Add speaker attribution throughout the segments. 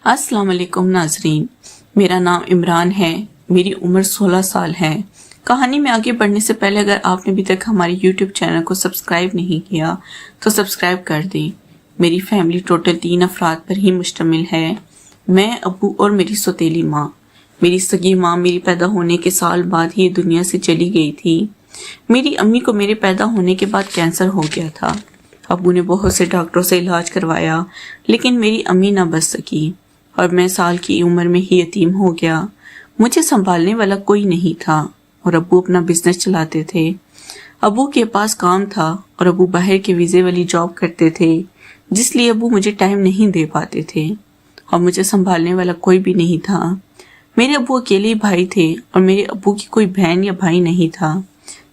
Speaker 1: अस्सलाम वालेकुम नाजरीन, मेरा नाम इमरान है। मेरी उम्र 16 साल है। कहानी में आगे बढ़ने से पहले अगर आपने अभी तक हमारे YouTube चैनल को सब्सक्राइब नहीं किया तो सब्सक्राइब कर दें। मेरी फैमिली टोटल 3 अफराद पर ही मुश्तमिल है। मैं, अबू और मेरी सौतेली माँ। मेरी सगी माँ मेरी पैदा होने के साल बाद ही दुनिया से चली गई थी। मेरी अम्मी को मेरे पैदा होने के बाद कैंसर हो गया था। अबू ने बहुत से डॉक्टरों से इलाज करवाया, लेकिन मेरी अम्मी ना बच सकी और मैं साल की उम्र में ही यतीम हो गया। मुझे संभालने वाला कोई नहीं था और अबू अपना बिजनेस चलाते थे। अबू के पास काम था और अबू बाहर के वीज़े वाली जॉब करते थे, जिसलिए अबू मुझे टाइम नहीं दे पाते थे और मुझे संभालने वाला कोई भी नहीं था। मेरे अबू अकेले ही भाई थे और मेरे अबू की कोई बहन या भाई नहीं था,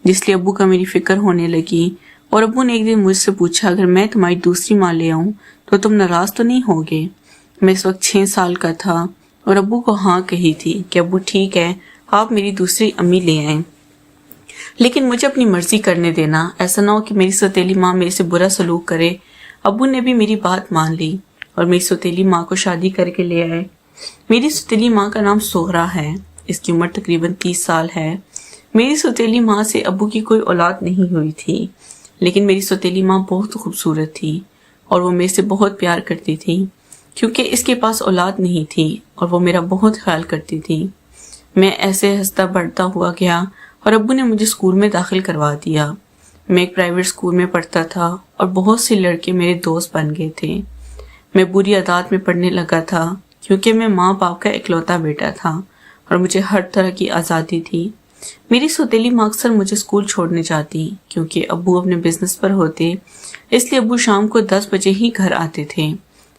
Speaker 1: जिसलिए अबू का मेरी फिक्र होने लगी। और अबू ने एक दिन मुझसे पूछा, अगर मैं तुम्हारी दूसरी माँ ले आऊं तो तुम नाराज तो नहीं होगे? मैं इस वक्त 6 साल का था और अबू को हाँ कही थी कि अबू ठीक है, आप मेरी दूसरी अम्मी ले आए, लेकिन मुझे अपनी मर्जी करने देना। ऐसा ना हो कि मेरी सौतेली माँ मेरे से बुरा सलूक करे। अबू ने भी मेरी बात मान ली और मेरी सौतेली माँ को शादी करके ले आए। मेरी सौतेली माँ का नाम सोहरा है। इसकी उम्र तकरीबन 30 साल है। मेरी सौतेली माँ से अबू की कोई औलाद नहीं हुई थी, लेकिन मेरी सौतेली माँ बहुत खूबसूरत थी और वो मेरे से बहुत प्यार करती थी, क्योंकि इसके पास औलाद नहीं थी और वो मेरा बहुत ख्याल करती थी। मैं ऐसे हंसता बढ़ता हुआ गया और अब्बू ने मुझे स्कूल में दाखिल करवा दिया। मैं एक प्राइवेट स्कूल में पढ़ता था और बहुत से लड़के मेरे दोस्त बन गए थे। मैं बुरी आदत में पढ़ने लगा था, क्योंकि मैं माँ बाप का इकलौता बेटा था और मुझे हर तरह की आज़ादी थी। मेरी सौतेली माँ अक्सर मुझे स्कूल छोड़ने जाती, क्योंकि अब्बू अपने बिजनेस पर होते, इसलिए अब्बू शाम को 10 बजे ही घर आते थे।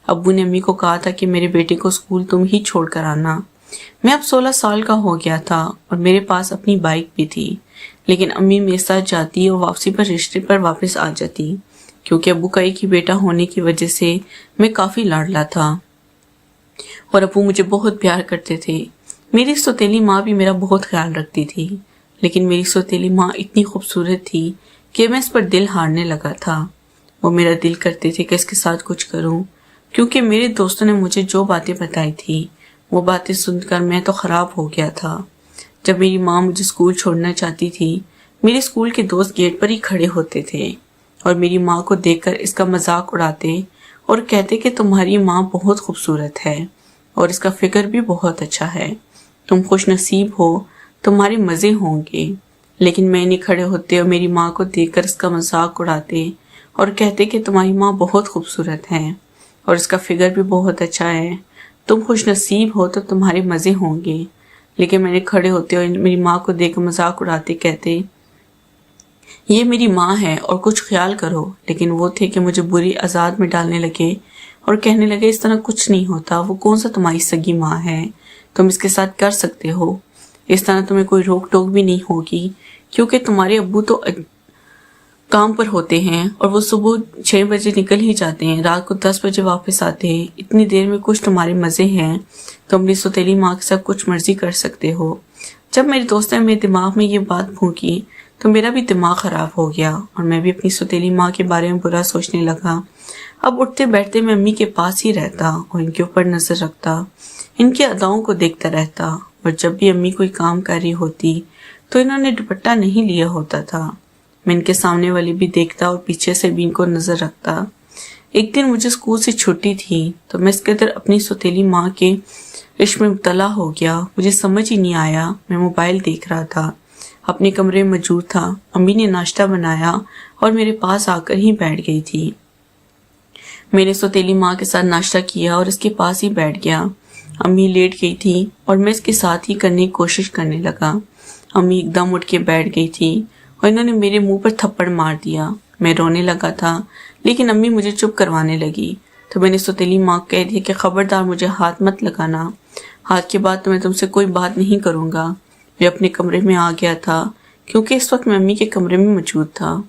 Speaker 1: अब्बू ने अम्मी को कहा था कि मेरे बेटे को स्कूल तुम ही छोड़ कर आना। मैं अब 16 साल का हो गया था और मेरे पास अपनी बाइक भी थी, लेकिन अम्मी मेरे साथ जाती और वापसी पर रिश्ते पर वापस आ जाती, क्योंकि अब्बू का एक ही बेटा होने की वजह से मैं काफ़ी लाडला था और अब्बू मुझे बहुत प्यार करते थे। मेरी सौतेली माँ भी मेरा बहुत ख्याल रखती थी, लेकिन मेरी सौतेली माँ इतनी खूबसूरत थी कि मैं इस पर दिल हारने लगा था। वो मेरा दिल करते थे कि इसके साथ कुछ करूं, क्योंकि मेरे दोस्तों ने मुझे जो बातें बताई थी वो बातें सुनकर मैं तो ख़राब हो गया था। जब मेरी माँ मुझे स्कूल छोड़ना चाहती थी, मेरे स्कूल के दोस्त गेट पर ही खड़े होते थे और मेरी माँ को देखकर इसका मजाक उड़ाते और कहते कि तुम्हारी माँ बहुत खूबसूरत है और इसका फिक्र भी बहुत अच्छा है, तुम खुश नसीब हो, तुम्हारे मज़े होंगे। लेकिन मैं नहीं खड़े होते और मेरी माँ को देखकर इसका मजाक उड़ाते और कहते कि तुम्हारी माँ बहुत खूबसूरत है और इसका फिगर भी बहुत अच्छा है, तुम खुश नसीब हो तो तुम्हारे मज़े होंगे। लेकिन मैंने खड़े होते और मेरी माँ को देख मजाक उड़ाते कहते, ये मेरी माँ है और कुछ ख्याल करो। लेकिन वो थे कि मुझे बुरी आज़ाद में डालने लगे और कहने लगे, इस तरह कुछ नहीं होता, वो कौन सा तुम्हारी सगी माँ है, तुम इसके साथ कर सकते हो, इस तरह तुम्हें कोई रोक टोक भी नहीं होगी, क्योंकि तुम्हारे अब्बू तो काम पर होते हैं और वो सुबह 6 बजे निकल ही जाते हैं, रात को 10 बजे वापस आते हैं। इतनी देर में कुछ तुम्हारे मज़े हैं, तुम अपनी सौतेली माँ के साथ कुछ मर्जी कर सकते हो। जब मेरे दोस्तों ने मेरे दिमाग में ये बात फूंकी तो मेरा भी दिमाग ख़राब हो गया और मैं भी अपनी सौतेली माँ के बारे में बुरा सोचने लगा। अब उठते बैठते मैं अम्मी के पास ही रहता और इनके ऊपर नज़र रखता, इनकी अदाओं को देखता रहता। और जब भी अम्मी कोई काम कर रही होती तो इन्होंने दुपट्टा नहीं लिया होता था। मैं इनके सामने वाली भी देखता और पीछे से भी इनको नजर रखता। एक दिन मुझे स्कूल से छुट्टी थी तो मैं इसके अंदर अपनी सौतेली माँ के इश्क में मुब्तला हो गया। मुझे समझ ही नहीं आया, मैं मोबाइल देख रहा था, अपने कमरे में मौजूद था। अम्मी ने नाश्ता बनाया और मेरे पास आकर ही बैठ गई थी। मैंने सौतेली माँ के साथ नाश्ता किया और इसके पास ही बैठ गया। अम्मी लेट गई थी और मैं इसके साथ ही करने की कोशिश करने लगा। अम्मी एकदम उठ के बैठ गई थी और इन्होंने मेरे मुंह पर थप्पड़ मार दिया। मैं रोने लगा था, लेकिन अम्मी मुझे चुप करवाने लगी। तो मैंने सौतेली माँ को कह दिया कि खबरदार मुझे हाथ मत लगाना, आज के बाद तो मैं तुमसे कोई बात नहीं करूँगा। मैं अपने कमरे में आ गया था, क्योंकि इस वक्त मैं अम्मी के कमरे में मौजूद था।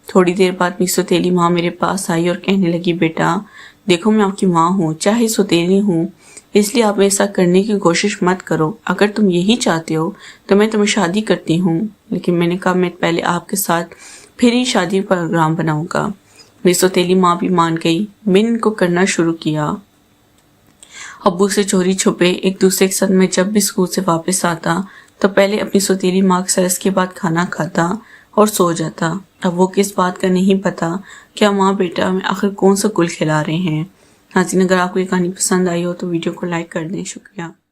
Speaker 1: थोड़ी देर बाद मेरी सौतेली माँ मेरे पास आई और कहने लगी, बेटा देखो मैं आपकी माँ हूँ, चाहे सौतेली हूँ, इसलिए आप ऐसा करने की कोशिश मत करो। अगर तुम यही चाहते हो तो मैं तुम्हें शादी करती हूँ। लेकिन मैंने कहा मैं पहले आपके साथ फिर ही शादी प्रोग्राम बनाऊंगा। मेरी सौतेली माँ भी मान गई। मैंने इनको करना शुरू किया ابو سے چوری چھپے ایک دوسرے کے ساتھ میں جب بھی اسکول سے واپس آتا تو پہلے اپنی سوتیلی ماں کے ساتھ اس کے بعد کھانا کھاتا اور سو جاتا۔ اب وہ کس بات کا نہیں پتا کیا ماں بیٹا میں آخر کون سا گل کھلا رہے ہیں۔ ناظرین، اگر آپ کو یہ کہانی پسند آئی ہو تو ویڈیو کو لائک کر دیں۔ شکریہ۔